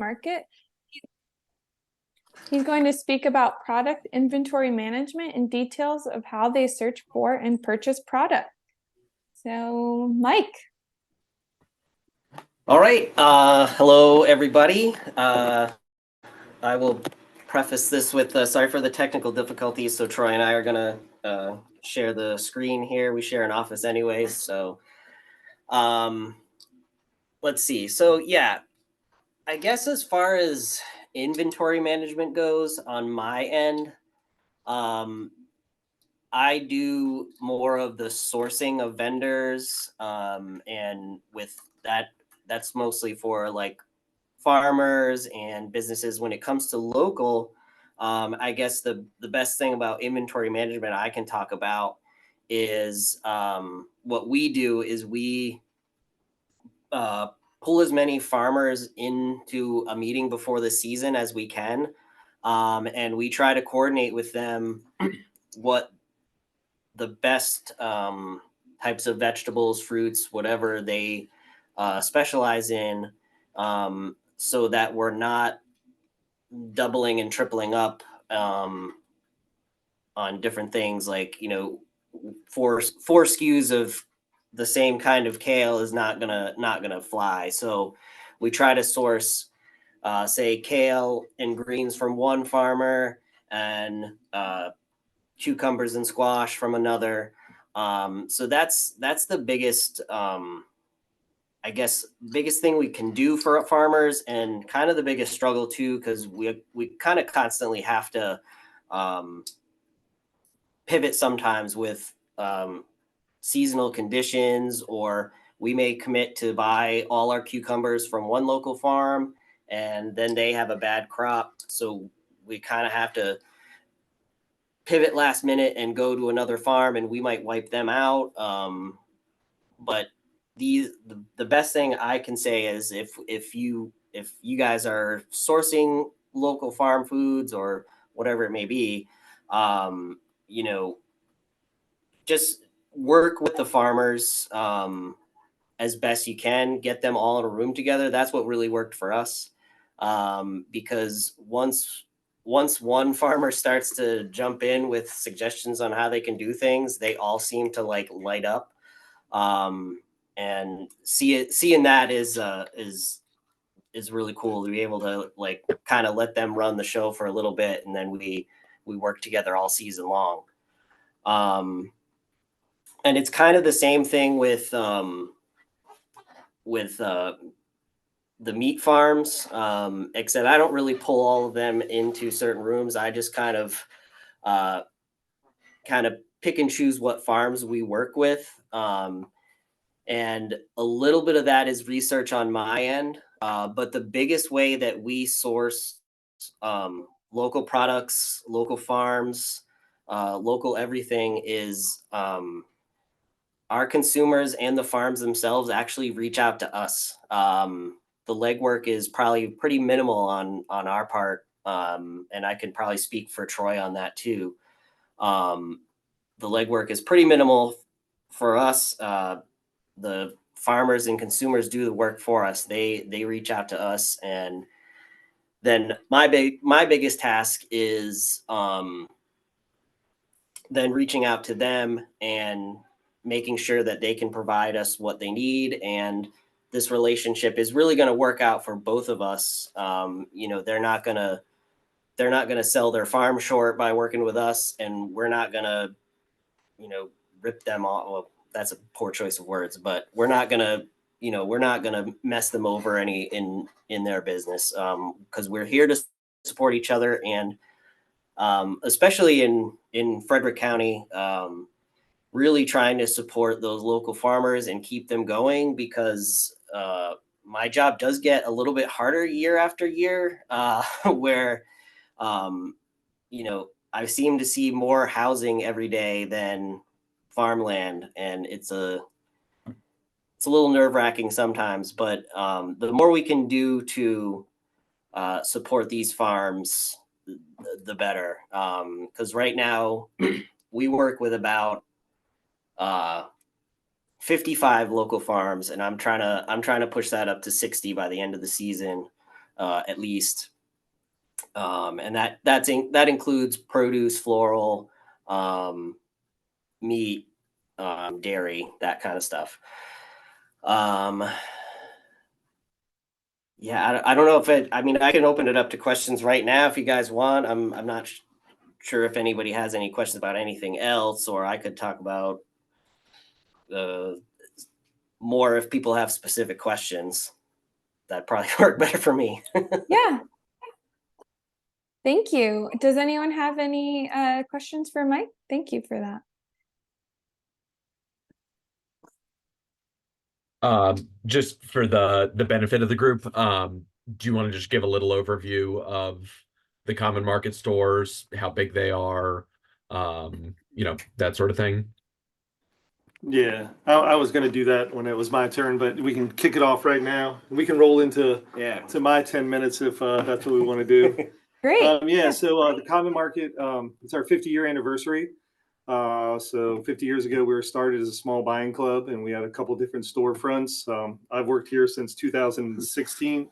market. He's going to speak about product inventory management and details of how they search for and purchase product. So, Mike. All right. Hello, everybody. I will preface this with sorry for the technical difficulties. So Troy and I are going to share the screen here. We share an office anyways. So let's see. So yeah, I guess as far as inventory management goes on my end, I do more of the sourcing of vendors, and with that, that's mostly for like farmers and businesses. When it comes to local, I guess the best thing about inventory management I can talk about is what we do is we pull as many farmers into a meeting before the season as we can, and we try to coordinate with them what the best types of vegetables, fruits, whatever they specialize in, so that we're not doubling and tripling up on different things. Like, you know, four SKUs of the same kind of kale is not gonna fly. So we try to source, say, kale and greens from one farmer and cucumbers and squash from another. So that's the biggest, I guess, biggest thing we can do for farmers, and kind of the biggest struggle too, because we kind of constantly have to pivot sometimes with seasonal conditions, or we may commit to buy all our cucumbers from one local farm and then they have a bad crop. So we kind of have to pivot last minute and go to another farm, and we might wipe them out. But the best thing I can say is if you guys are sourcing local farm foods or whatever it may be, you know, just work with the farmers as best you can. Get them all in a room together. That's what really worked for us, because once one farmer starts to jump in with suggestions on how they can do things, they all seem to like light up. And seeing that is really cool to be able to like kind of let them run the show for a little bit, and then we work together all season long. And it's kind of the same thing with the meat farms, except I don't really pull all of them into certain rooms. I just kind of pick and choose what farms we work with. And a little bit of that is research on my end. But the biggest way that we source local products, local farms, local everything is our consumers and the farms themselves actually reach out to us. The legwork is probably pretty minimal on our part, and I can probably speak for Troy on that too. The legwork is pretty minimal for us. The farmers and consumers do the work for us. They reach out to us, and then my biggest task is then reaching out to them and making sure that they can provide us what they need. And this relationship is really going to work out for both of us. You know, they're not gonna sell their farm short by working with us, and we're not gonna, you know, rip them off. Well, that's a poor choice of words, but we're not gonna mess them over any in their business, because we're here to support each other. And especially in Frederick County, really trying to support those local farmers and keep them going, because my job does get a little bit harder year after year, where you know, I seem to see more housing every day than farmland, and it's a little nerve-wracking sometimes. But the more we can do to support these farms, the better. Because right now we work with about 55 local farms, and I'm trying to push that up to 60 by the end of the season. at least. And that includes produce, floral, meat, dairy, that kind of stuff. Yeah, I don't know if I mean, I can open it up to questions right now if you guys want. I'm not sure if anybody has any questions about anything else, or I could talk about more if people have specific questions. That'd probably work better for me. Yeah. Thank you. Does anyone have any questions for Mike? Thank you for that. Just for the benefit of the group, do you want to just give a little overview of the common market stores, how big they are, that sort of thing? Yeah, I was going to do that when it was my turn, but we can kick it off right now. We can roll into to my 10 minutes if that's what we want to do. Great. So the Common Market, it's our 50-year anniversary. So 50 years ago, we were started as a small buying club, and we had a couple different storefronts. I've worked here since 2016.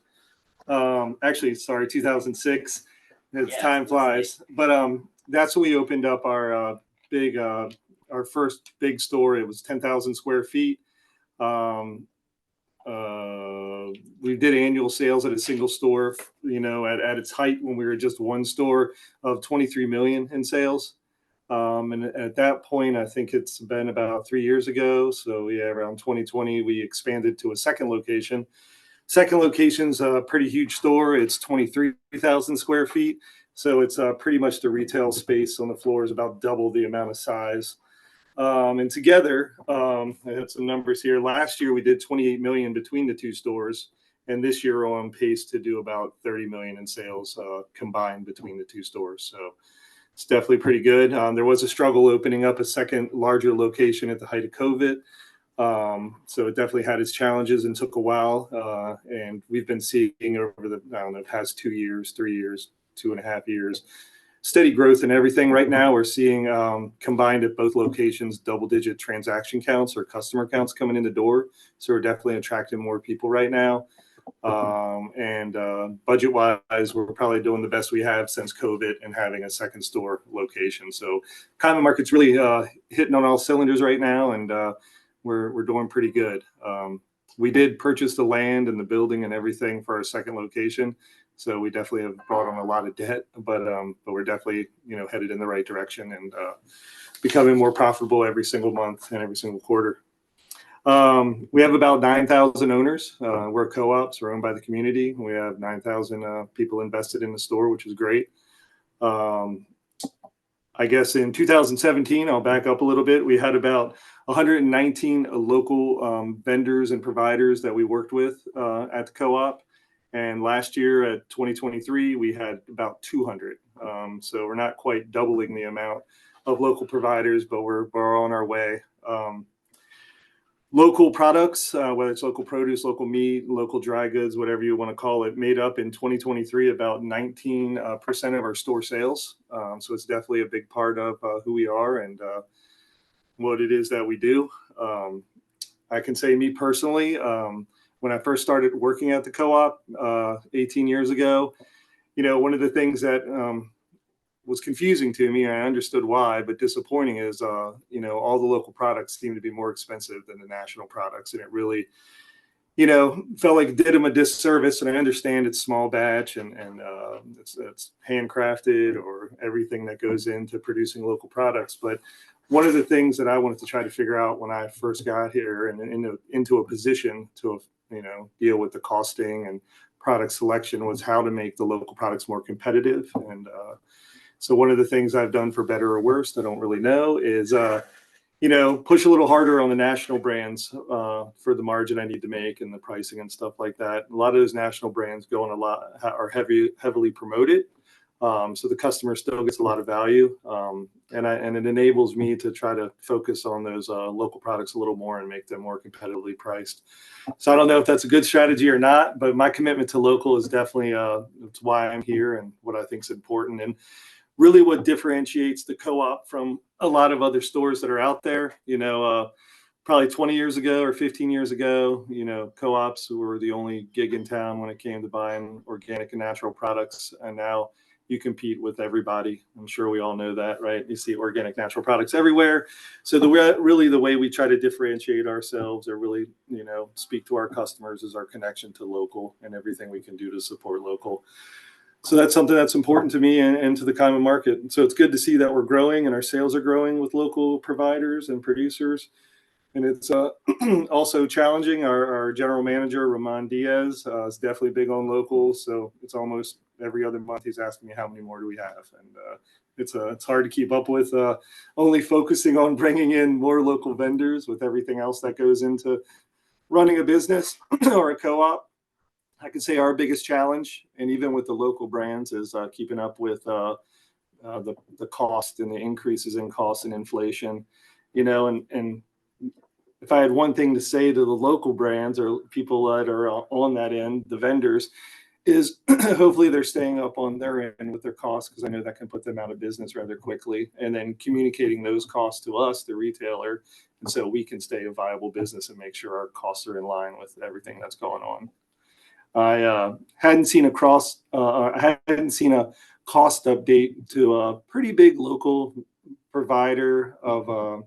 Actually, sorry, 2006. Time flies. But that's when we opened up our our first big store. It was 10,000 square feet. We did annual sales at a single store, at its height when we were just one store, of 23 million in sales. And at that point, I think it's been about 3 years ago. So yeah, around 2020, we expanded to a second location. Second location's a pretty huge store. It's 23,000 square feet. So it's pretty much the retail space on the floor is about double the amount of size. And together, I have some numbers here. Last year, we did 28 million between the two stores. And this year, we're on pace to do about 30 million in sales combined between the two stores. So it's definitely pretty good. There was a struggle opening up a second larger location at the height of COVID. So it definitely had its challenges and took a while. And we've been seeing over the past 2 years, 3 years, 2.5 years, steady growth in everything. Right now, we're seeing combined at both locations double-digit transaction counts or customer counts coming in the door. So we're definitely attracting more people right now. And budget-wise, we're probably doing the best we have since COVID and having a second store location. So Common Market's really hitting on all cylinders right now, and we're doing pretty good. We did purchase the land and the building and everything for our second location. So we definitely have brought on a lot of debt, but we're definitely, headed in the right direction and becoming more profitable every single month and every single quarter. We have about 9,000 owners. We're co-ops. We're owned by the community. We have 9,000 people invested in the store, which is great. I guess in 2017, I'll back up a little bit. We had about 119 local vendors and providers that we worked with at the co-op. And last year at 2023, we had about 200. So we're not quite doubling the amount of local providers, but we're on our way. Local products, whether it's local produce, local meat, local dry goods, whatever you want to call it, made up in 2023 about 19% of our store sales. So it's definitely a big part of who we are and what it is that we do. I can say me personally, when I first started working at the co-op 18 years ago, one of the things that was confusing to me, and I understood why, but disappointing is, all the local products seem to be more expensive than the national products. And it really, felt like it did them a disservice. And I understand it's small batch and it's handcrafted or everything that goes into producing local products. But one of the things that I wanted to try to figure out when I first got here and into a position to deal with the costing and product selection was how to make the local products more competitive. And so one of the things I've done, for better or worse, I don't really know, is push a little harder on the national brands for the margin I need to make and the pricing and stuff like that. A lot of those national brands are heavily promoted. So the customer still gets a lot of value. And it enables me to try to focus on those local products a little more and make them more competitively priced. So I don't know if that's a good strategy or not, but my commitment to local is definitely it's why I'm here and what I think is important. And really what differentiates the co-op from a lot of other stores that are out there, probably 20 years ago or 15 years ago, you know, co-ops were the only gig in town when it came to buying organic and natural products. And now you compete with everybody. I'm sure we all know that, right? You see organic natural products everywhere. So really the way we try to differentiate ourselves or really, you know, speak to our customers is our connection to local and everything we can do to support local. So that's something that's important to me and to the common market. And so it's good to see that we're growing and our sales are growing with local providers and producers. And it's also challenging. Our general manager, Ramon Diaz, is definitely big on local. So it's almost every other month he's asking me how many more do we have. And it's hard to keep up with only focusing on bringing in more local vendors with everything else that goes into running a business or a co-op. I can say our biggest challenge, and even with the local brands, is keeping up with the cost and the increases in cost and inflation. You know, and if I had one thing to say to the local brands or people that are on that end, the vendors, is hopefully they're staying up on their end with their costs, because I know that can put them out of business rather quickly, and then communicating those costs to us, the retailer, and so we can stay a viable business and make sure our costs are in line with everything that's going on. I hadn't seen a cost update to a pretty big local provider of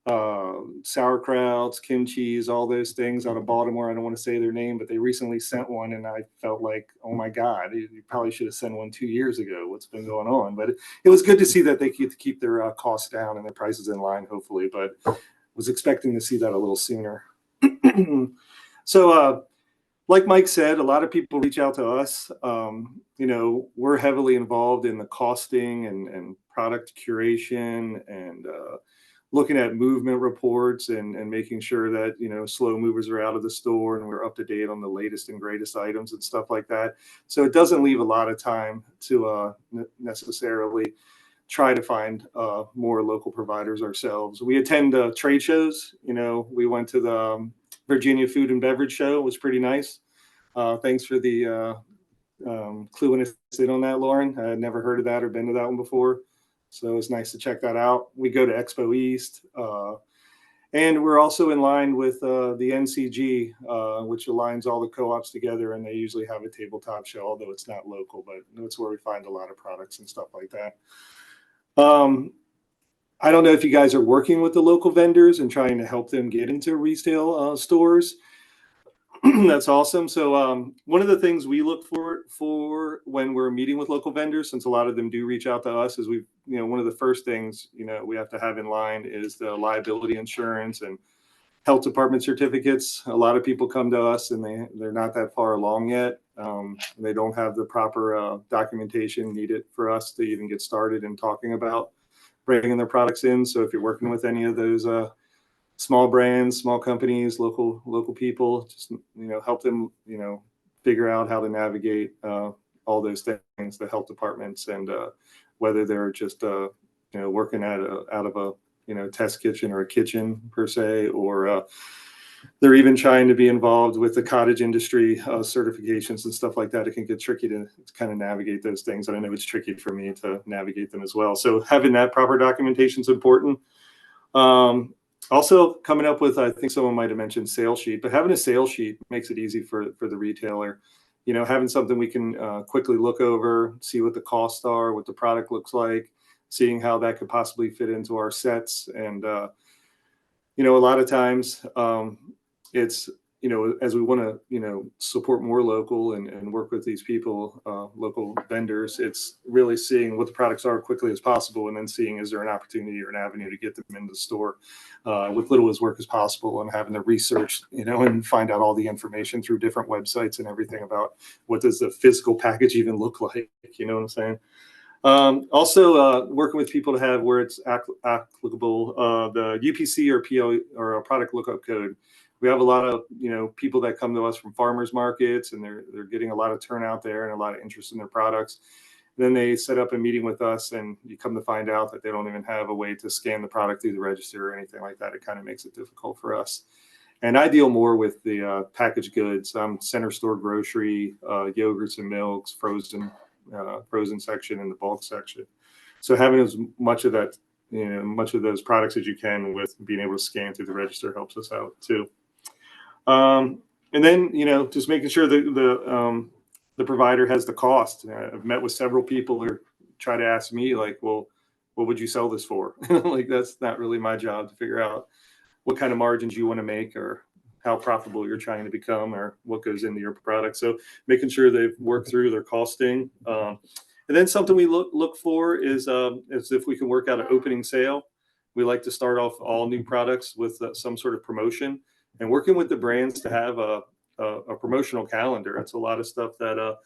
sauerkrauts, kimchis, all those things out of Baltimore. I don't want to say their name, but they recently sent one, and I felt like, oh my God, you probably should have sent one 2 years ago. What's been going on? But it was good to see that they keep their costs down and their prices in line, hopefully. But was expecting to see that a little sooner. So, like Mike said, a lot of people reach out to us. You know, we're heavily involved in the costing and product curation and looking at movement reports and making sure that, you know, slow movers are out of the store and we're up to date on the latest and greatest items and stuff like that. So it doesn't leave a lot of time to necessarily try to find more local providers ourselves. We attend trade shows. You know, we went to the Virginia Food and Beverage Show. It was pretty nice. Thanks for the cluing us in on that, Lauren. I had never heard of that or been to that one before. So it's nice to check that out. We go to Expo East. And we're also in line with the NCG, which aligns all the co-ops together. And they usually have a tabletop show, although it's not local, but that's where we find a lot of products and stuff like that. I don't know if you guys are working with the local vendors and trying to help them get into retail stores. That's awesome. So one of the things we look for when we're meeting with local vendors, since a lot of them do reach out to us, is one of the first things, we have to have in line is the liability insurance and health department certificates. A lot of people come to us and they're not that far along yet. They don't have the proper documentation needed for us to even get started in talking about bringing their products in. So if you're working with any of those small brands, small companies, local people, just help them figure out how to navigate all those things, the health departments, and whether they're just working out of a test kitchen or a kitchen per se, or they're even trying to be involved with the cottage industry certifications and stuff like that. It can get tricky to kind of navigate those things. And I know it's tricky for me to navigate them as well. So having that proper documentation is important. Also coming up with, I think someone might have mentioned sales sheet, but having a sales sheet makes it easy for the retailer. Having something we can quickly look over, see what the costs are, what the product looks like, seeing how that could possibly fit into our sets. And, a lot of times it's, as we want to, support more local and work with these people, local vendors, it's really seeing what the products are quickly as possible, and then seeing, is there an opportunity or an avenue to get them into the store with little as work as possible, and having to research, and find out all the information through different websites and everything about what does the physical package even look like, you know what I'm saying? Also working with people to have, where it's applicable, the UPC or PO or a product lookup code. We have a lot of people that come to us from farmers markets, and they're getting a lot of turnout there and a lot of interest in their products. Then they set up a meeting with us, and you come to find out that they don't even have a way to scan the product through the register or anything like that. It kind of makes it difficult for us. And I deal more with the packaged goods, center store grocery, yogurts and milks, frozen section, and the bulk section. So having as much of that much of those products as you can. With being able to scan through the register helps us out too. And then, just making sure that the provider has the cost. I've met with several people who try to ask me like, well, what would you sell this for? Like, that's not really my job to figure out what kind of margins you want to make, or how profitable you're trying to become, or what goes into your product. So making sure they've worked through their costing. And then something we look for is if we can work out an opening sale. We like to start off all new products with some sort of promotion, and working with the brands to have a promotional calendar. It's a lot of stuff that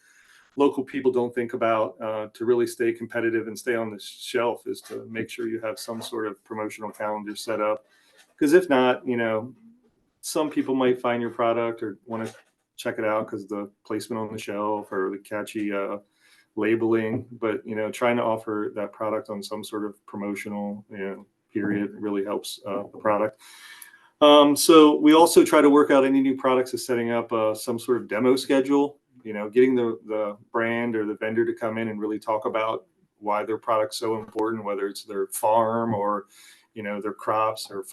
local people don't think about to really stay competitive and stay on the shelf, is to make sure you have some sort of promotional calendar set up. Because if not, some people might find your product or want to check it out because the placement on the shelf or the catchy labeling, but trying to offer that product on some sort of promotional period really helps the product. So we also try to work out any new products as setting up some sort of demo schedule, getting the brand or the vendor to come in and really talk about why their product's so important, whether it's their farm or, their crops or,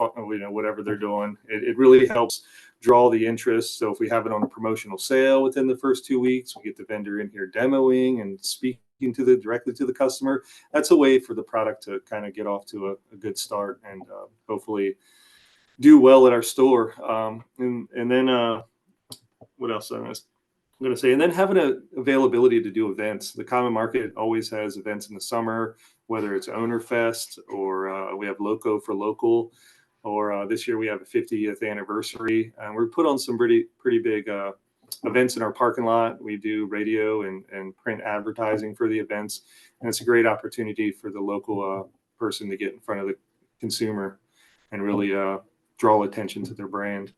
whatever they're doing. It really helps draw the interest. So if we have it on a promotional sale within the first 2 weeks, we get the vendor in here demoing and speaking directly to the customer. That's a way for the product to kind of get off to a good start and hopefully do well at our store. And then what else I'm going to say? And then having an availability to do events. The Common Market always has events in the summer, whether it's Owner Fest or we have Loco for Local, or this year we have a 50th anniversary. And we're put on some pretty big events in our parking lot. We do radio and print advertising for the events. And it's a great opportunity for the local person to get in front of the consumer and really draw attention to their brand.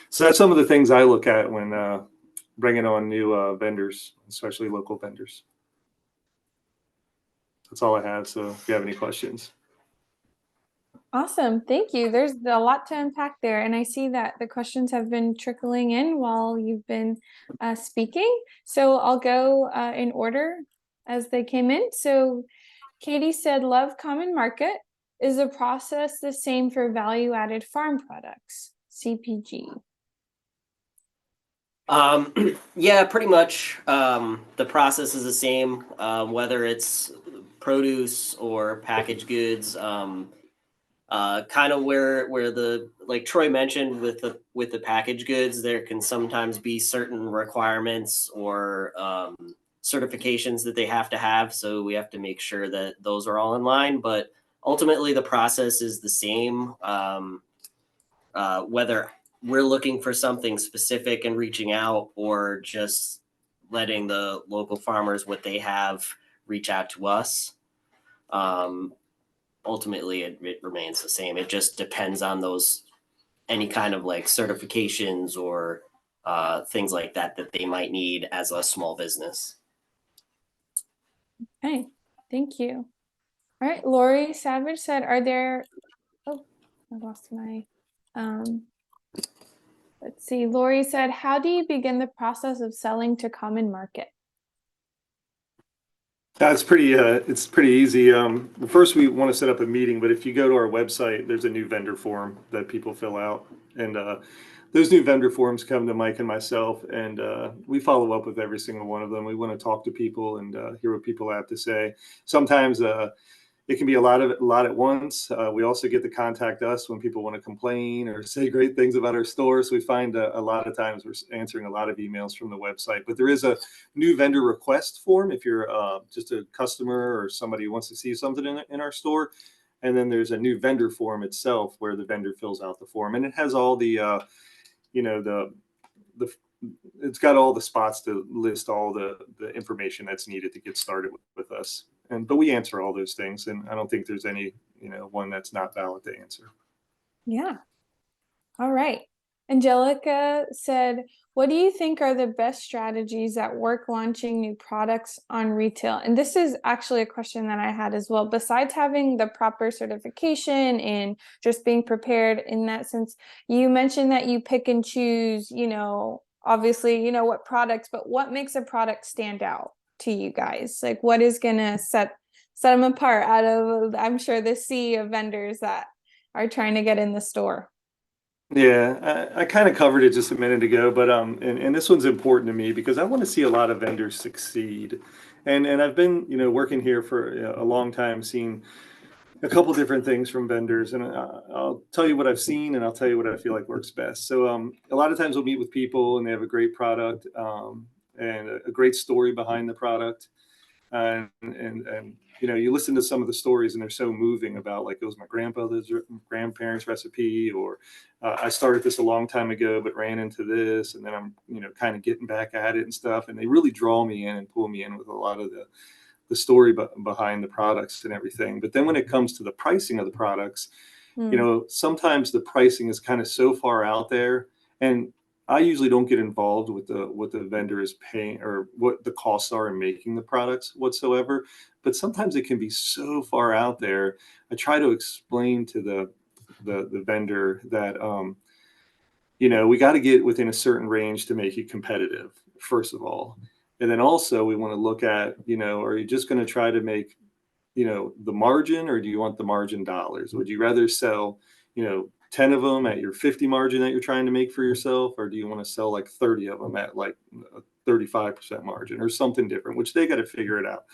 So that's some of the things I look at when bringing on new vendors, especially local vendors. That's all I have. So if you have any questions. Awesome. Thank you. There's a lot to unpack there. And I see that the questions have been trickling in while you've been speaking. So I'll go in order as they came in. So Katie said, love Common Market. Is the process the same for value-added farm products, CPG? Yeah, pretty much. The process is the same, whether it's produce or packaged goods. Kind of where the, like Troy mentioned with the packaged goods, there can sometimes be certain requirements or certifications that they have to have. So we have to make sure that those are all in line. But ultimately, the process is the same. Whether we're looking for something specific and reaching out, or just letting the local farmers what they have reach out to us. Ultimately, it remains the same. It just depends on any kind of like certifications or things like that they might need as a small business. Okay, thank you. All right, Lori Savage said, are there, oh, I lost my, let's see. Lori said, how do you begin the process of selling to Common Market? It's pretty easy. First, we want to set up a meeting, but if you go to our website, there's a new vendor form that people fill out. And those new vendor forms come to Mike and myself, and we follow up with every single one of them. We want to talk to people and hear what people have to say. Sometimes it can be a lot at once. We also get to contact us when people want to complain or say great things about our store. So we find a lot of times we're answering a lot of emails from the website. But there is a new vendor request form if you're just a customer or somebody who wants to see something in our store. And then there's a new vendor form itself where the vendor fills out the form, and it has all the it's got all the spots to list all the information that's needed to get started with us. But we answer all those things, and I don't think there's any, one that's not valid to answer. Yeah. All right. Angelica said, what do you think are the best strategies that work launching new products on retail? And this is actually a question that I had as well. Besides having the proper certification and just being prepared in that sense, you mentioned that you pick and choose, obviously, what products, but what makes a product stand out to you guys? Like, what is going to set set them apart out of, I'm sure, the sea of vendors that are trying to get in the store? Yeah, I kind of covered it just a minute ago, but and this one's important to me because I want to see a lot of vendors succeed, and I've been working here for a long time, seeing a couple different things from vendors, and I'll tell you what I've seen, and I'll tell you what I feel like works best. So a lot of times we'll meet with people, and they have a great product, and a great story behind the product, and you listen to some of the stories and they're so moving about, like, it was my grandparents recipe, or I started this a long time ago but ran into this, and then I'm kind of getting back at it and stuff, and they really draw me in and pull me in with a lot of the story behind the products and everything. But then when it comes to the pricing of the products, sometimes the pricing is kind of so far out there, and I usually don't get involved with what the vendor is paying or what the costs are in making the products whatsoever. But sometimes it can be so far out there. I try to explain to the vendor that we got to get within a certain range to make it competitive, first of all. And then also we want to look at, are you just going to try to make the margin, or do you want the margin dollars? Would you rather sell 10 of them at your 50 margin that you're trying to make for yourself, or do you want to sell like 30 of them at like a 35% margin or something different, which they got to figure it out.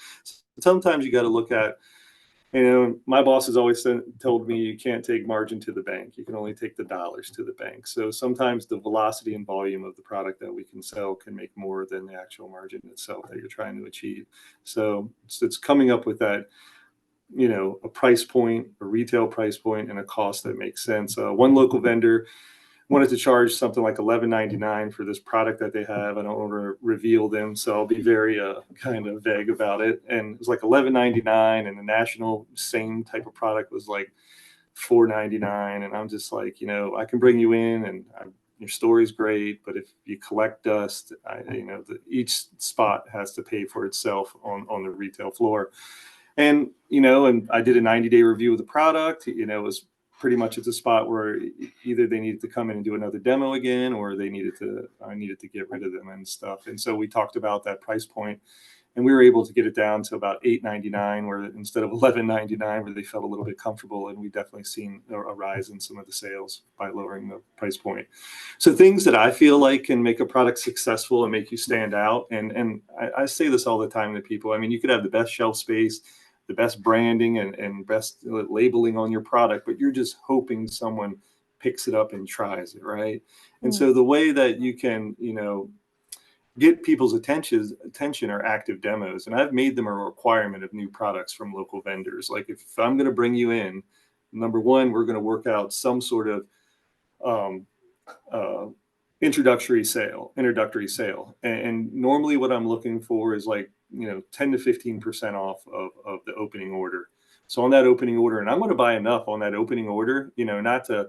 Sometimes you got to look at, my boss has always told me you can't take margin to the bank. You can only take the dollars to the bank. So sometimes the velocity and volume of the product that we can sell can make more than the actual margin itself that you're trying to achieve. So it's coming up with that, a price point, a retail price point, and a cost that makes sense. One local vendor wanted to charge something like $11.99 for this product that they have. I don't want to reveal them, so I'll be very kind of vague about it. And it was like $11.99, and the national same type of product was like $4.99. And I'm just like, I can bring you in, and your story's great, but if you collect dust, each spot has to pay for itself on the retail floor. And and I did a 90-day review of the product. It was pretty much at the spot where either they needed to come in and do another demo again, or I needed to get rid of them and stuff. And so we talked about that price point, and we were able to get it down to about $8.99, where instead of $11.99, where they felt a little bit comfortable. And we definitely seen a rise in some of the sales by lowering the price point. So things that I feel like can make a product successful and make you stand out. And I say this all the time to people. I mean, you could have the best shelf space, the best branding, and best labeling on your product, but you're just hoping someone picks it up and tries it, right? And so the way that you can, get people's attention are active demos. And I've made them a requirement of new products from local vendors. Like, if I'm going to bring you in, number one, we're going to work out some sort of introductory sale. And normally what I'm looking for is like 10 to 15% off of the opening order. So on that opening order, and I'm going to buy enough on that opening order, not to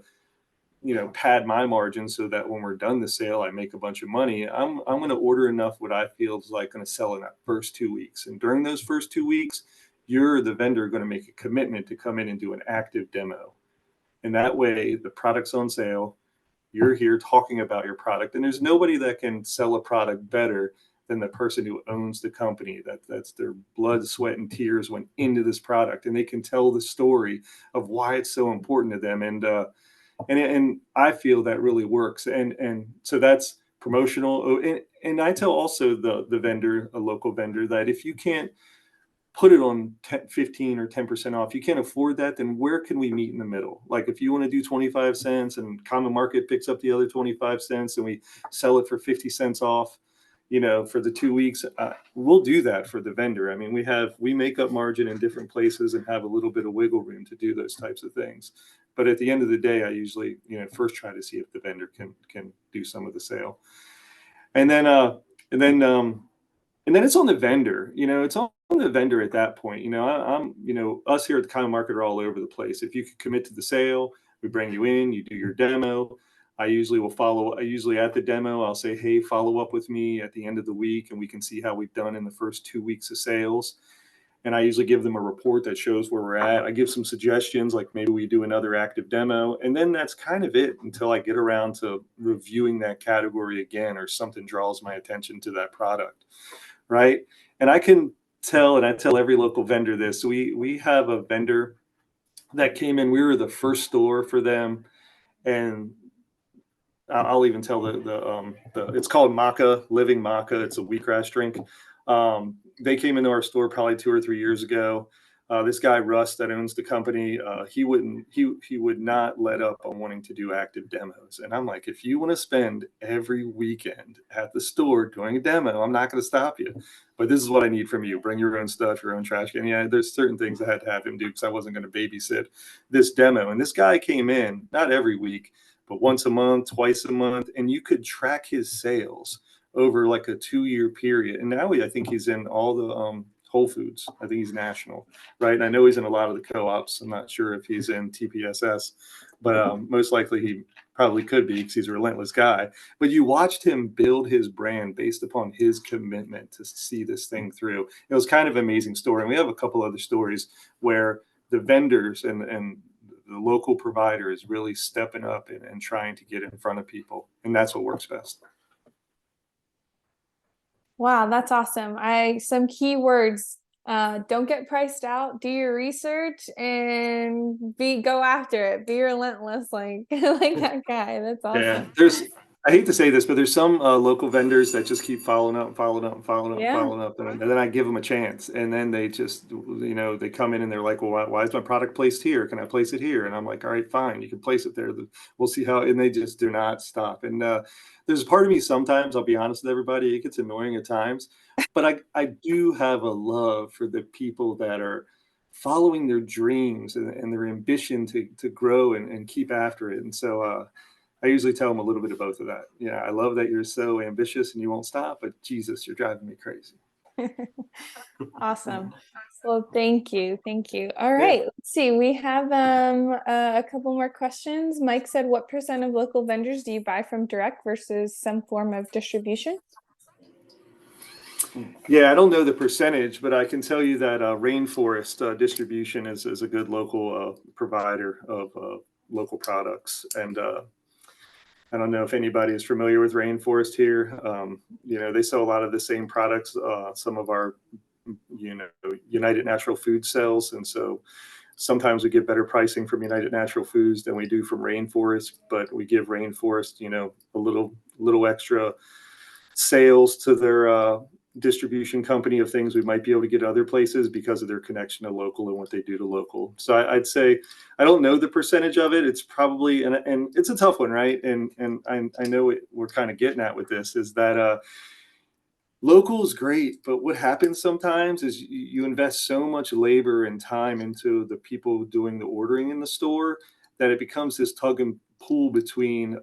pad my margin so that when we're done the sale I make a bunch of money. I'm going to order enough what I feel is like going to sell in that first 2 weeks. And during those first 2 weeks, you're the vendor going to make a commitment to come in and do an active demo. And that way the product's on sale. You're here talking about your product, and there's nobody that can sell a product better than the person who owns the company. That's their blood, sweat, and tears went into this product, and they can tell the story of why it's so important to them. And I feel that really works. And so that's promotional. And I tell also the vendor, a local vendor, that if you can't put it on 15 or 10% off, you can't afford that, then where can we meet in the middle? Like, if you want to do 25 cents and Common Market picks up the other 25 cents and we sell it for 50 cents off, for the 2 weeks, we'll do that for the vendor. I mean, we make up margin in different places and have a little bit of wiggle room to do those types of things. But at the end of the day, I usually, first try to see if the vendor can do some of the sale. And then it's on the vendor. It's on the vendor at that point. Us here at the Common Market are all over the place. If you could commit to the sale, we bring you in, you do your demo. I usually at the demo, I'll say, hey, follow up with me at the end of the week, and we can see how we've done in the first 2 weeks of sales. And I usually give them a report that shows where we're at. I give some suggestions, like maybe we do another active demo. And then that's kind of it until I get around to reviewing that category again, or something draws my attention to that product. Right. And I can I tell every local vendor this. We have a vendor that came in. We were the first store for them, and I'll even tell the it's called Maca, Living Maca. It's a wheatgrass drink. They came into our store probably 2 or 3 years ago. This guy Russ that owns the company, he would not let up on wanting to do active demos. And I'm like, if you want to spend every weekend at the store doing a demo, I'm not going to stop you. But this is what I need from you: bring your own stuff, your own trash can. Yeah, there's certain things I had to have him do because I wasn't going to babysit this demo. And this guy came in not every week, but once a month, twice a month, and you could track his sales over like a 2-year period. And now I think he's in all the Whole Foods. I think he's national, right? And I know he's in a lot of the co-ops. I'm not sure if he's in TPSS, but most likely he probably could be because he's a relentless guy. But you watched him build his brand based upon his commitment to see this thing through. It was kind of an amazing story. And we have a couple other stories where the vendors and the local provider is really stepping up and trying to get in front of people. And that's what works best. Wow, that's awesome. Some key words. Don't get priced out, do your research, and go after it. Be relentless, like like that guy. That's awesome. Yeah, I hate to say this, but there's some local vendors that just keep following up and following up and following up and following up. And then I give them a chance. And then they just, they come in and they're like, well, why is my product placed here? Can I place it here? And I'm like, all right, fine. You can place it there. We'll see how, and they just do not stop. And there's a part of me sometimes, I'll be honest with everybody, it gets annoying at times. But I do have a love for the people that are following their dreams and their ambition to grow and keep after it. And so, I usually tell them a little bit of both of that. Yeah, I love that you're so ambitious and you won't stop, but Jesus, you're driving me crazy. Awesome. Well, thank you. Thank you. All right. Let's see. We have a couple more questions. Mike said, what % of local vendors do you buy from direct versus some form of distribution? Yeah, I don't know the percentage, but I can tell you that Rainforest Distribution is a good local provider of local products. And I don't know if anybody is familiar with Rainforest here. They sell a lot of the same products some of our, United Natural Food sells. And so sometimes we get better pricing from United Natural Foods than we do from Rainforest, but we give Rainforest, a little extra sales to their distribution company of things we might be able to get other places because of their connection to local and what they do to local. So I'd say I don't know the percentage of it. It's probably and it's a tough one, right? And I know we're kind of getting at with this is that local is great, but what happens sometimes is you invest so much labor and time into the people doing the ordering in the store that it becomes this tug and pull between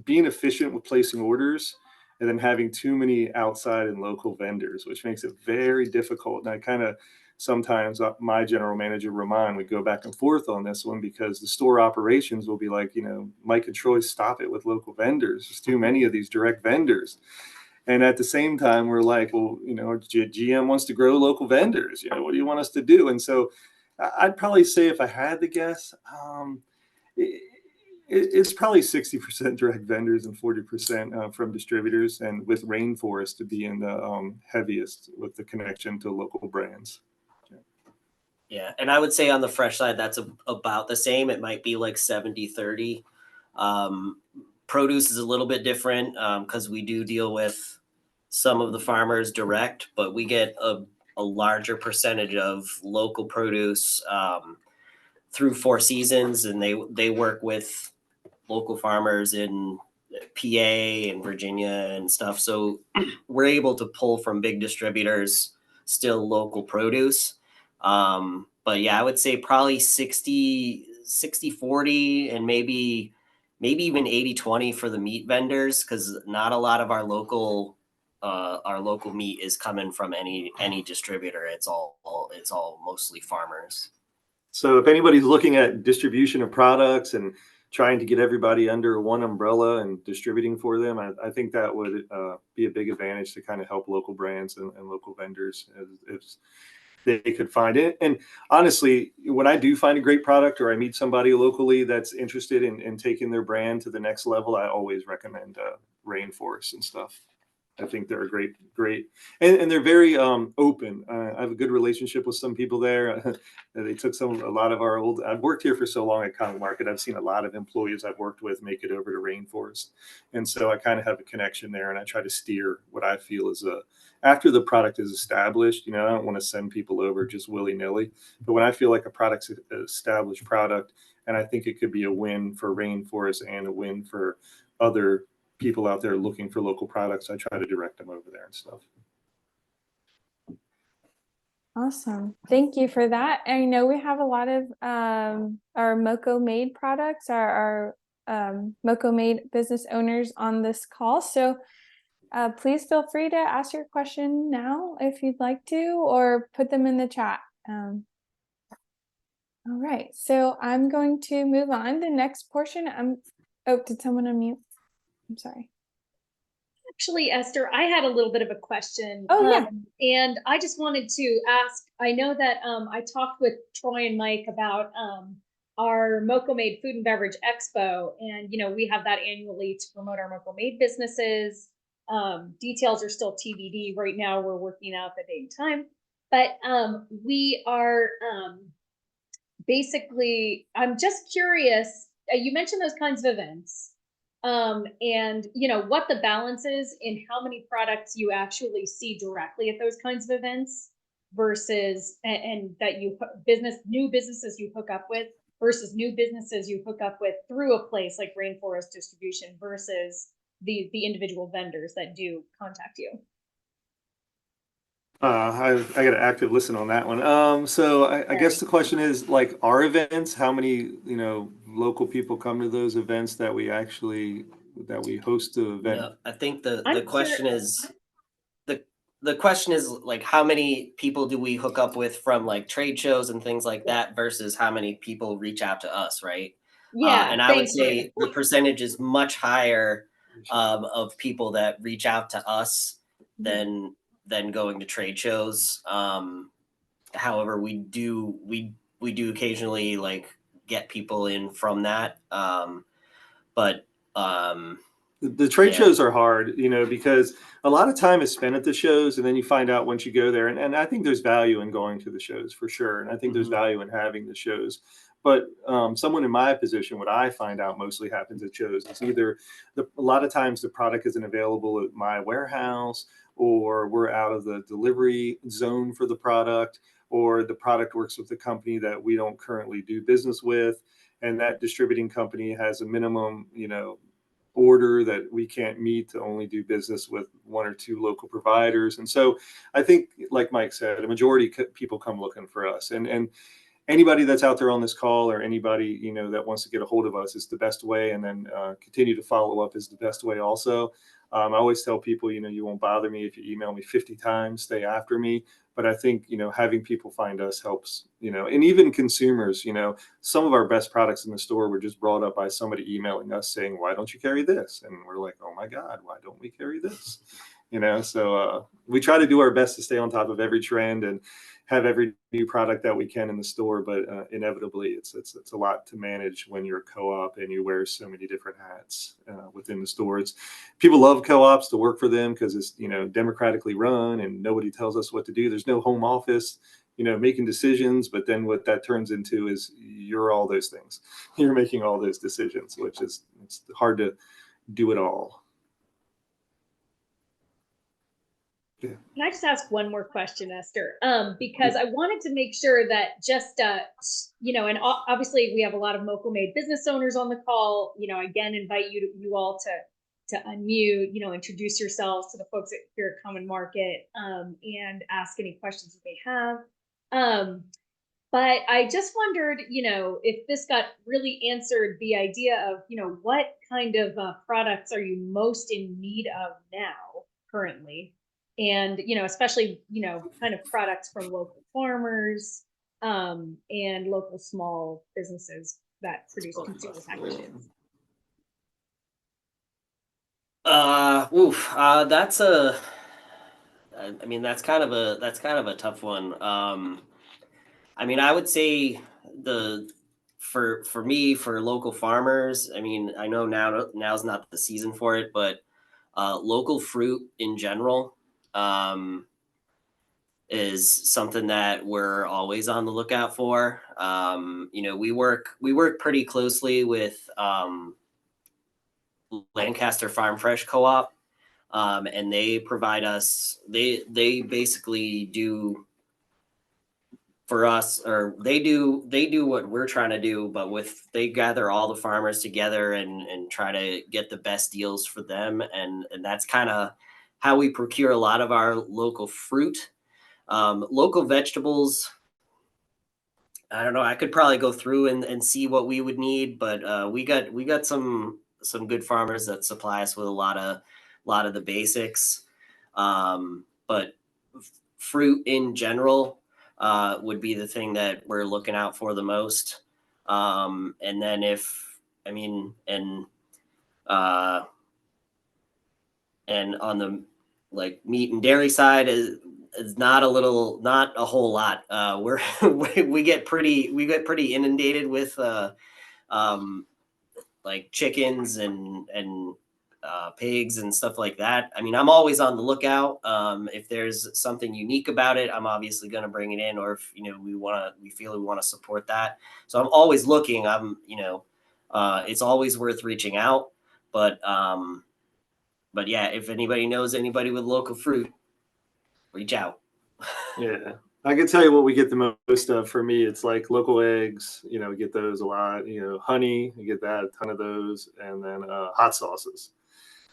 being efficient with placing orders and then having too many outside and local vendors, which makes it very difficult. And I kind of sometimes my general manager, Ramon, would go back and forth on this one because the store operations will be like, Mike and Troy, stop it with local vendors. There's too many of these direct vendors. And at the same time, we're like, well, GM wants to grow local vendors. What do you want us to do? And so I'd probably say if I had to guess, it's probably 60% direct vendors and 40% from distributors, and with Rainforest to be in the heaviest with the connection to local brands. Yeah. And I would say on the fresh side, that's about the same. It might be like 70-30. Produce is a little bit different because we do deal with some of the farmers direct, but we get a larger percentage of local produce through Four Seasons, and they work with local farmers in PA and Virginia and stuff. So we're able to pull from big distributors, still local produce. But yeah, I would say probably 60-40 and maybe even 80-20 for the meat vendors, because not a lot of our local meat is coming from any distributor. It's all mostly farmers. So if anybody's looking at distribution of products and trying to get everybody under one umbrella and distributing for them, I think that would be a big advantage to kind of help local brands and local vendors if they could find it. And honestly, when I do find a great product or I meet somebody locally that's interested in taking their brand to the next level, I always recommend Rainforest and stuff. I think they're a great, and they're very open. I have a good relationship with some people there. They took a lot of our old. I've worked here for so long at Common Market. I've seen a lot of employees I've worked with make it over to Rainforest, and so I kind of have a connection there. And I try to steer what I feel is after the product is established. I don't want to send people over just willy nilly, but when I feel like a product's an established product, and I think it could be a win for Rainforest and a win for other people out there looking for local products, I try to direct them over there and stuff. Awesome. Thank you for that. I know we have a lot of our MoCo Made products, our MoCo Made business owners on this call. So please feel free to ask your question now if you'd like to, or put them in the chat. All right. So I'm going to move on. The next portion, oh, did someone unmute? I'm sorry. Actually, Esther, I had a little bit of a question. Oh, yeah. And I just wanted to ask, I know that I talked with Troy and Mike about our MoCo Made Food and Beverage Expo. And, we have that annually to promote our MoCo Made businesses. Details are still TBD. Right now, we're working out the date and time. But we are basically, I'm just curious, you mentioned those kinds of events. And what the balance is in how many products you actually see directly at those kinds of events versus and that new businesses you hook up with versus new businesses you hook up with through a place like Rainforest Distribution versus the individual vendors that do contact you. I got an active listen on that one. So I guess the question is, like, our events, how many local people come to those events that we host the event? Yeah, I think the question is the question is like, how many people do we hook up with from like trade shows and things like that versus how many people reach out to us, right? Yeah, and I would say the percentage is much higher of people that reach out to us than going to trade shows. However, we do occasionally like get people in from that. But the trade shows are hard, because a lot of time is spent at the shows, and then you find out once you go there. And I think there's value in going to the shows for sure. And I think there's value in having the shows. But someone in my position, what I find out mostly happens at shows is either a lot of times the product isn't available at my warehouse, or we're out of the delivery zone for the product, or the product works with a company that we don't currently do business with. And that distributing company has a minimum, order that we can't meet to only do business with one or two local providers. And so I think, like Mike said, a majority people come looking for us. And anybody that's out there on this call, or anybody, that wants to get a hold of us, is the best way. And then continue to follow up is the best way also. I always tell people, you won't bother me if you email me 50 times, stay after me. But I think, having people find us helps, and even consumers, some of our best products in the store were just brought up by somebody emailing us saying, why don't you carry this? And we're like, oh my God, why don't we carry this? So we try to do our best to stay on top of every trend and have every new product that we can in the store. But inevitably, it's a lot to manage when you're a co-op and you wear so many different hats within the stores. People love co-ops to work for them because it's democratically run and nobody tells us what to do. There's no home office making decisions. But then what that turns into is you're all those things. You're making all those decisions, which is it's hard to do it all. Yeah. Can I just ask one more question, Esther? Because I wanted to make sure that just, and obviously we have a lot of MoCo Made business owners on the call. Again, invite you all to unmute, introduce yourselves to the folks here at Common Market, and ask any questions you may have. But I just wondered, if this got really answered, the idea of, what kind of products are you most in need of now, currently? And, especially, kind of products from local farmers and local small businesses that produce consumer packages. That's that's kind of a tough one. I would say for me, for local farmers, I know now's not the season for it, but Local fruit in general is something that we're always on the lookout for. We work pretty closely with Lancaster Farm Fresh Co-op, and they provide us. They basically do for us, or they do what we're trying to do, but they gather all the farmers together and try to get the best deals for them, and that's kind of how we procure a lot of our local fruit. Local vegetables, I don't know, I could probably go through and see what we would need, but we got some good farmers that supply us with a lot of the basics. But fruit in general would be the thing that we're looking out for the most. And then and on the meat and dairy side is not a whole lot. We get pretty inundated with chickens and pigs and stuff like that. I mean, I'm always on the lookout. If there's something unique about it, I'm obviously going to bring it in, or if we feel we want to support that. So I'm always looking. It's always worth reaching out. But yeah, if anybody knows anybody with local fruit, reach out. Yeah, I can tell you what we get the most of. For me, it's like local eggs. We get those a lot. Honey, we get that, a ton of those, and then hot sauces.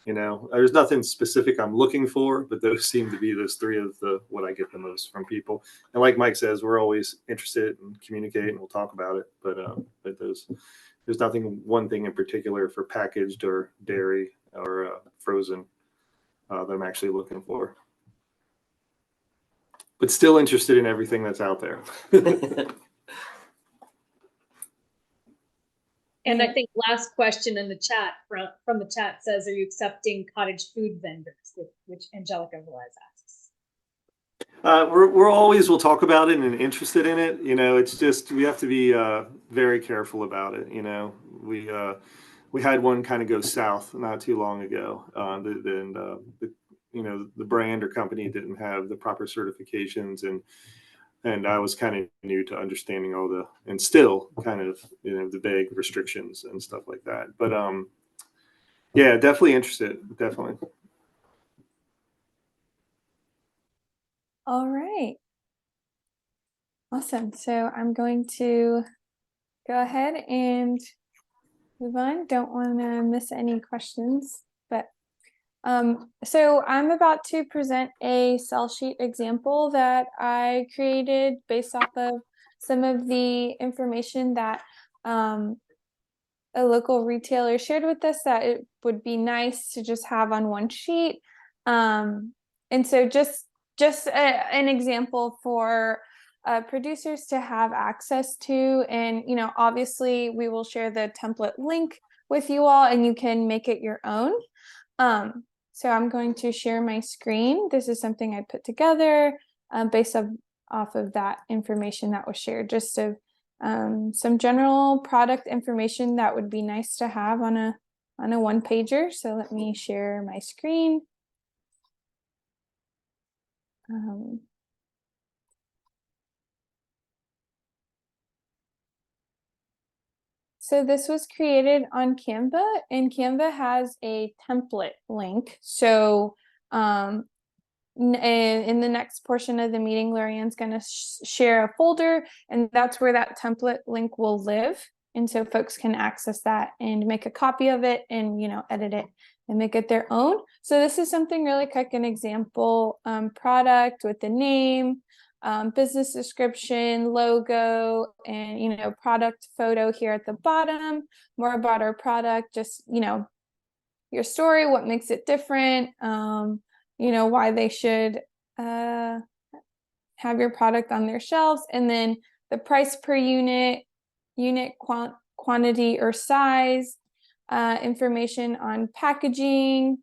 There's nothing specific I'm looking for, but those seem to be those three of what I get the most from people. And like Mike says, we're always interested and communicate, and we'll talk about it. But there's nothing, one thing in particular for packaged or dairy or frozen that I'm actually looking for. But still interested in everything that's out there. And I think last question in the chat from the chat says, are you accepting cottage food vendors, which Angelica Velez asks? We'll talk about it and interested in it. It's just, we have to be very careful about it. We had one kind of go south not too long ago. The brand or company didn't have the proper certifications, and I was kind of new to understanding and still kind of, the big restrictions and stuff like that. But yeah, definitely interested. Definitely. All right. Awesome. So I'm going to go ahead and move on. Don't want to miss any questions, but so I'm about to present a sell sheet example that I created based off of some of the information that a local retailer shared with us that it would be nice to just have on one sheet. And so just an example for producers to have access to. And, obviously we will share the template link with you all and you can make it your own. So I'm going to share my screen. This is something I put together based off of that information that was shared, just of some general product information that would be nice to have on a one pager. So let me share my screen. So this was created on Canva, and Canva has a template link. So in the next portion of the meeting, Lorien's going to share a folder, and that's where that template link will live. And so folks can access that and make a copy of it and, edit it and make it their own. So this is something really quick, an example product with the name, business description, logo, and, product photo here at the bottom, more about our product, just, your story, what makes it different, why they should have your product on their shelves, and then the price per unit quantity or size, information on packaging,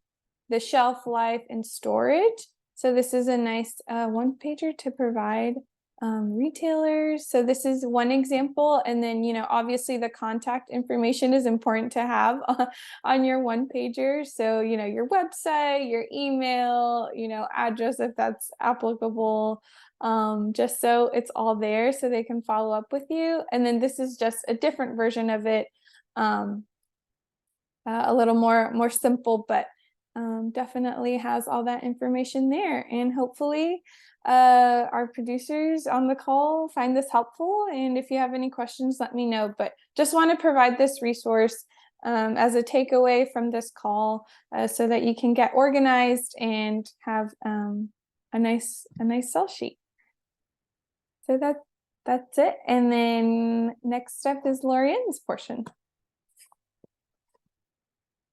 the shelf life, and storage. So this is a nice one pager to provide retailers. So this is one example. And then, obviously the contact information is important to have on your one pager. So, your website, your email, address, if that's applicable, just so it's all there so they can follow up with you. And then this is just a different version of it. A little more simple, but definitely has all that information there. And hopefully our producers on the call find this helpful. And if you have any questions, let me know. But just want to provide this resource as a takeaway from this call so that you can get organized and have a nice sell sheet. So that's it. And then next step is Lorien's portion.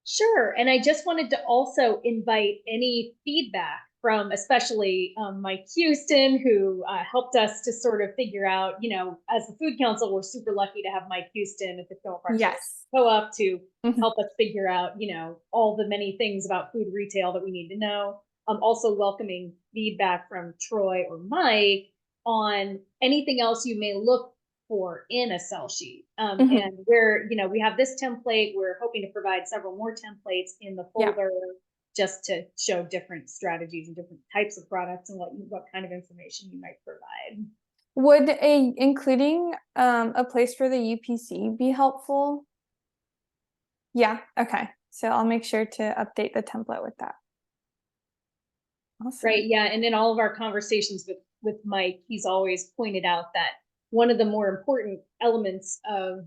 Sure. And I just wanted to also invite any feedback from especially Mike Houston, who helped us to sort of figure out, as the Food Council, we're super lucky to have Mike Houston at the Co-op to help us figure out, all the many things about food retail that we need to know. Also welcoming feedback from Troy or Mike on anything else you may look for in a sell sheet. And where, we have this template, we're hoping to provide several more templates in the folder just to show different strategies and different types of products and what kind of information you might provide. Would including a place for the UPC be helpful? Yeah, okay. So I'll make sure to update the template with that. Awesome. Right, yeah, and in all of our conversations with Mike, he's always pointed out that one of the more important elements of,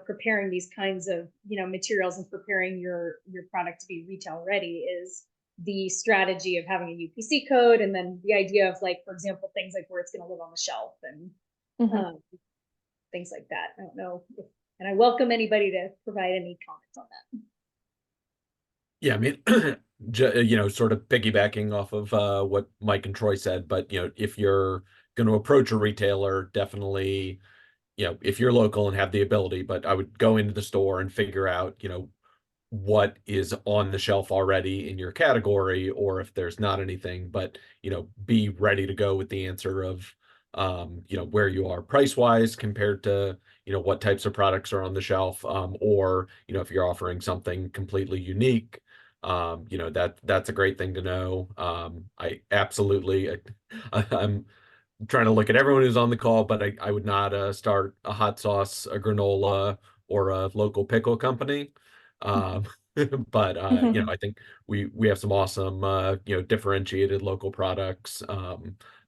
preparing these kinds of, materials and preparing your product to be retail ready is the strategy of having a UPC code. And then the idea of, like, for example, things like where it's going to live on the shelf and things like that. I don't know. And I welcome anybody to provide any comments on that. Yeah, I mean, sort of piggybacking off of what Mike and Troy said, but, if you're going to approach a retailer, definitely, if you're local and have the ability, but I would go into the store and figure out, what is on the shelf already in your category, or if there's not anything, but, be ready to go with the answer of, where you are price wise compared to, what types of products are on the shelf, or, if you're offering something completely unique, that's a great thing to know. I absolutely, I'm trying to look at everyone who's on the call, but I would not start a hot sauce, a granola, or a local pickle company. But I think we have some awesome differentiated local products.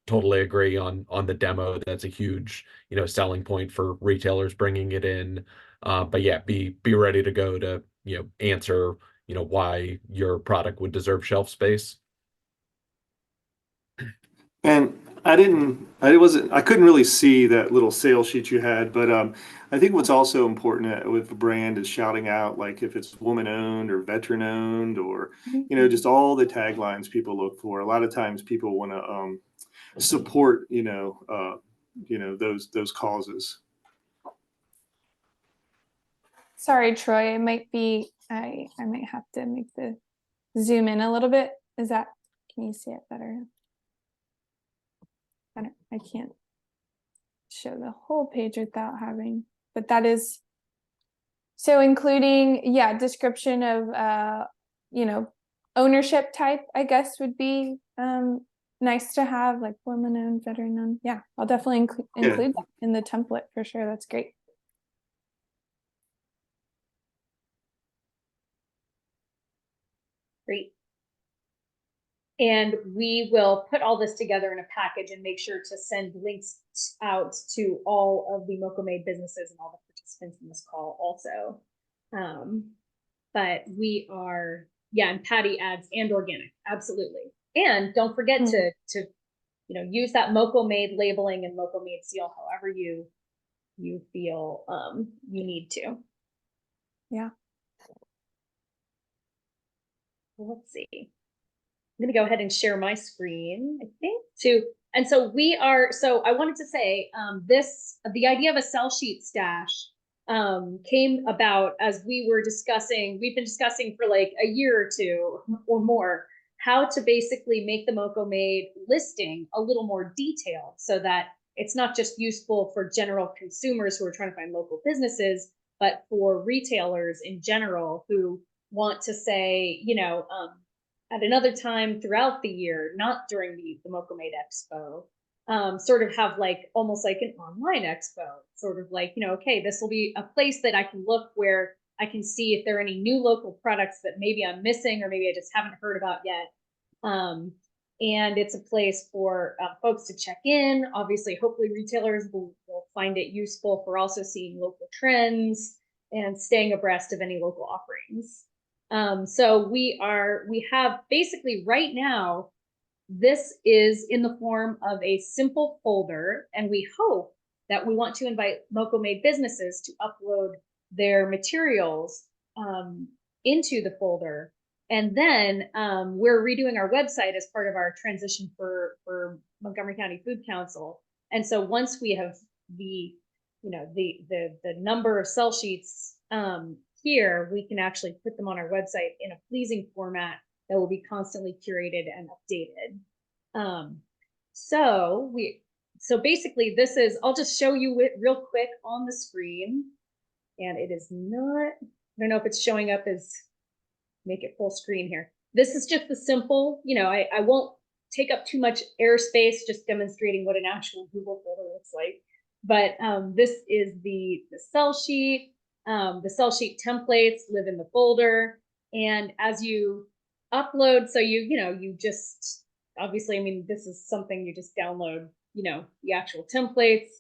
Totally agree on the demo. That's a huge selling point for retailers bringing it in. But yeah, be ready to go to answer why your product would deserve shelf space. And I couldn't really see that little sales sheet you had, but I think what's also important with the brand is shouting out, like, if it's woman owned or veteran owned, or, just all the taglines people look for. A lot of times people want to support, those causes. Sorry, Troy, it might be, I might have to make the zoom in a little bit. Can you see it better? I can't show the whole page without having, but that is, so including, description of, ownership type, I guess, would be nice to have, like woman owned, veteran owned. Yeah, I'll definitely include that in the template for sure. That's great. Great. And we will put all this together in a package and make sure to send links out to all of the MoCo Made businesses and all the participants in this call also. But we are, and Patty adds, and organic, absolutely. And don't forget to use that MoCo Made labeling and MoCo Made seal however you feel you need to. Yeah. Well, let's see. I'm going to go ahead and share my screen, I think, too. And so I wanted to say the idea of a sell sheet stash came about as we've been discussing for like a year or two or more, how to basically make the MoCo Made listing a little more detailed so that it's not just useful for general consumers who are trying to find local businesses, but for retailers in general who want to say, at another time throughout the year, not during the MoCo Made Expo, sort of have like almost like an online expo, sort of like, okay, this will be a place that I can look where I can see if there are any new local products that maybe I'm missing or maybe I just haven't heard about yet. And it's a place for folks to check in. Obviously, hopefully retailers will find it useful for also seeing local trends and staying abreast of any local offerings. So we have basically right now, this is in the form of a simple folder, and we hope that we want to invite MoCo Made businesses to upload their materials into the folder. And then we're redoing our website as part of our transition for Montgomery County Food Council. And so once we have the number of sell sheets here, we can actually put them on our website in a pleasing format that will be constantly curated and updated. So basically this is, I'll just show you it real quick on the screen. And it is not, I don't know if it's showing up as, make it full screen here. This is just the simple, I won't take up too much airspace, just demonstrating what an actual Google folder looks like. But this is the sell sheet. The sell sheet templates live in the folder. And as you upload, so you just, obviously, I mean, this is something you just download, the actual templates.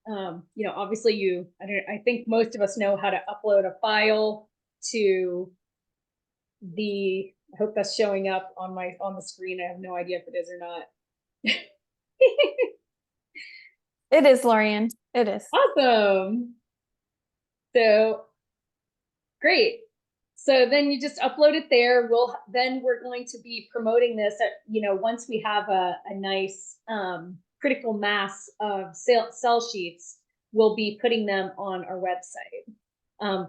Obviously I think most of us know how to upload a file to I hope that's showing up on the screen. I have no idea if it is or not. It is, Lorien. It is. Awesome. So great. So then you just upload it there. We're going to be promoting this once we have a nice critical mass of sell sheets, we'll be putting them on our website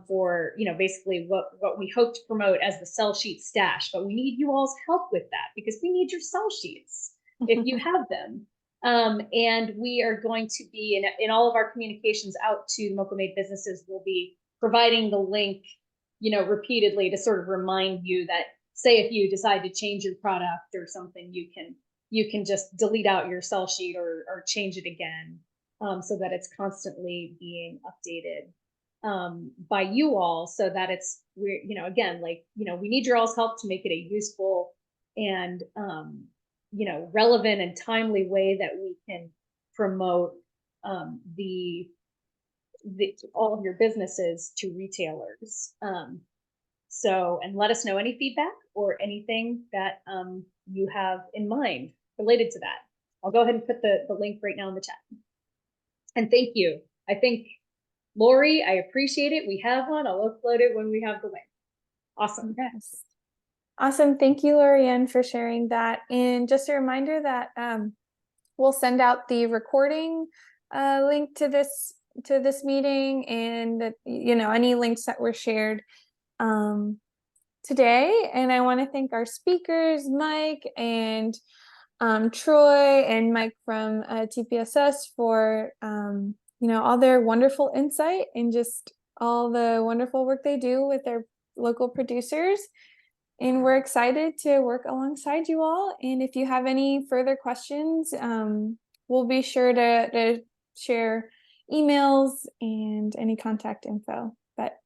for basically what we hope to promote as the sell sheet stash. But we need you all's help with that because we need your sell sheets if you have them. And we are going to be in all of our communications out to the MoCo Made businesses, we'll be providing the link repeatedly to sort of remind you that, say, if you decide to change your product or something, you can just delete out your sell sheet or change it again, so that it's constantly being updated by you all, so that we need your all's help to make it a useful and relevant and timely way that we can promote all of your businesses to retailers. And let us know any feedback or anything that you have in mind related to that. I'll go ahead and put the link right now in the chat. And thank you. I think, Lori, I appreciate it. We have one. I'll upload it when we have the link. Awesome. Yes. Awesome. Thank you, Lorien, for sharing that. And just a reminder that we'll send out the recording link to this meeting, and that any links that were shared today. And I want to thank our speakers, Mike and Troy and Mike from TPSS for all their wonderful insight and just all the wonderful work they do with their local producers. And we're excited to work alongside you all. And if you have any further questions, we'll be sure to share emails and any contact info. But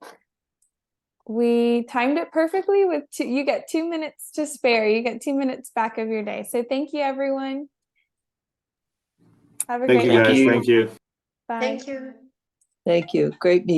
we timed it perfectly with you get 2 minutes to spare. You get 2 minutes back of your day. So thank you, everyone. Have a great day. Thank you, guys. Thank you. Bye. Thank you. Thank you. Great meeting.